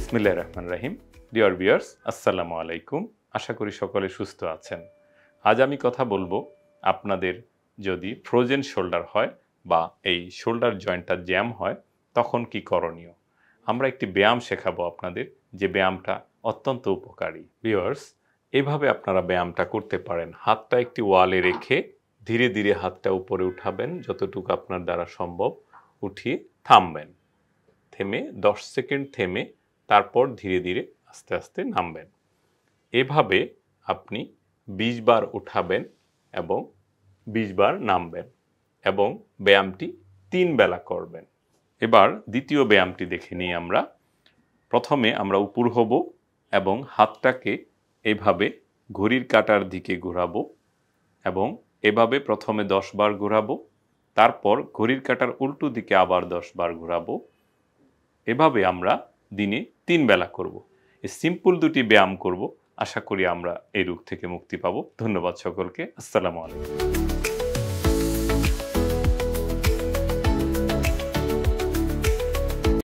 বিসমিল্লাহির রহমানির রহিম। Dear viewers, আসসালামু আলাইকুম। আশা করি সকলে সুস্থ আছেন। আজ আমি কথা বলবো আপনাদের যদি ফ্রোজেন শোল্ডার হয় বা এই শোল্ডার জয়েন্টটা জ্যাম হয় তখন কি করণীয়। আমরা একটি ব্যায়াম শেখাবো আপনাদের, যে ব্যায়ামটা অত্যন্ত উপকারী। ভিউয়ার্স, এভাবে আপনারা ব্যায়ামটা করতে পারেন। হাতটা একটি ওয়ালে রেখে ধীরে ধীরে হাতটা উপরে উঠাবেন, যতটুকু আপনার দ্বারা সম্ভব উঠিয়ে থামবেন। থেমে 10 সেকেন্ড থেমে তারপর ধীরে ধীরে আস্তে আস্তে নামবেন। এভাবে আপনি 20 বার উঠাবেন এবং 20 বার নামবেন এবং ব্যায়ামটি 3 বেলা করবেন। এবার দ্বিতীয় ব্যায়ামটি দেখে নিই আমরা। প্রথমে আমরা উপর হব এবং হাতটাকে এভাবে ঘড়ির কাঁটার দিকে ঘোরাবো এবং এভাবে প্রথমে 10 বার ঘোরাবো, তারপর ঘড়ির কাঁটার উল্টো দিকে আবার 10 বার ঘোরাবো। এভাবে আমরা দিনে 3 বেলা করব। এই সিম্পল দুটি ব্যায়াম করব। আশা করি আমরা এই রোগ থেকে মুক্তি পাবো। ধন্যবাদ সকলকে। আসসালামু আলাইকুম।